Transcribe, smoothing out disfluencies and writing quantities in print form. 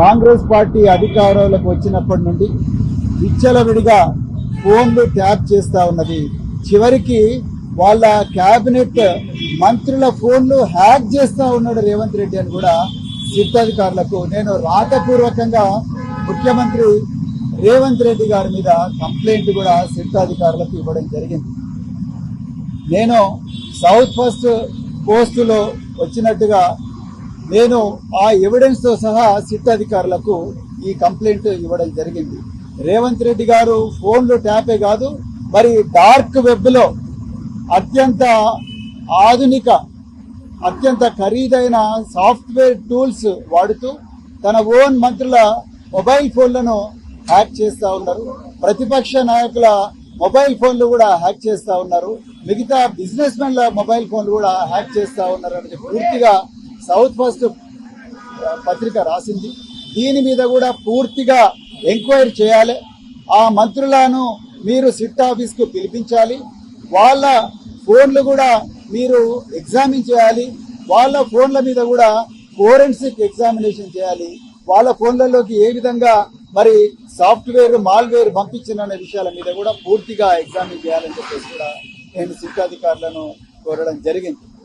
Congress party అధికారంలోకి వచ్చినప్పటి నుండి విచ్చలవిడిగా ఫోన్లు ట్యాప్ చేస్తా ఉన్నది. చివరికి వాళ్ళ కేబినెట్ మంత్రుల ఫోన్లు హ్యాక్ చేస్తా ఉన్నాడు రేవంత్ రెడ్డి అని కూడా సిట్ అధికారులకు నేను రాతపూర్వకంగా ముఖ్యమంత్రి రేవంత్ రెడ్డి గారి మీద కంప్లైంట్ కూడా సిట్ అధికారులకు ఇవ్వడం జరిగింది. నేను సౌత్ ఫస్ట్ పోస్టులో వచ్చినట్టుగా నేను ఆ ఎవిడెన్స్తో సహా సిట్ అధికారులకు ఈ కంప్లైంట్ ఇవ్వడం జరిగింది. రేవంత్ రెడ్డి గారు ఫోన్లు ట్యాపే కాదు, మరి డార్క్ వెబ్లో అత్యంత ఆధునిక అత్యంత ఖరీదైన సాఫ్ట్వేర్ టూల్స్ వాడుతూ తన ఓన్ మంత్రుల మొబైల్ ఫోన్లను హ్యాక్ చేస్తూ ఉన్నారు. ప్రతిపక్ష నాయకుల మొబైల్ ఫోన్లు కూడా హ్యాక్ చేస్తూ ఉన్నారు. మిగతా బిజినెస్ మెన్ల మొబైల్ ఫోన్లు కూడా హ్యాక్ చేస్తూ ఉన్నారు అనేది పూర్తిగా సౌత్ ఫస్ట్ పత్రిక రాసింది. దీని మీద కూడా పూర్తిగా ఎంక్వైరీ చేయాలి. ఆ మంత్రులను మీరు సిట్ ఆఫీస్కు పిలిపించాలి. వాళ్ళ ఫోన్లు కూడా మీరు ఎగ్జామిన్ చేయాలి. వాళ్ళ ఫోన్ల మీద కూడా ఫోరెన్సిక్ ఎగ్జామినేషన్ చేయాలి. వాళ్ళ ఫోన్లలోకి ఏ విధంగా మరి సాఫ్ట్వేర్ మాల్వేర్ పంపించిన విషయాల మీద కూడా పూర్తిగా ఎగ్జామిన్ చేయాలని చెప్పేసి కూడా నేను సిట్ అధికారులను కోరడం జరిగింది.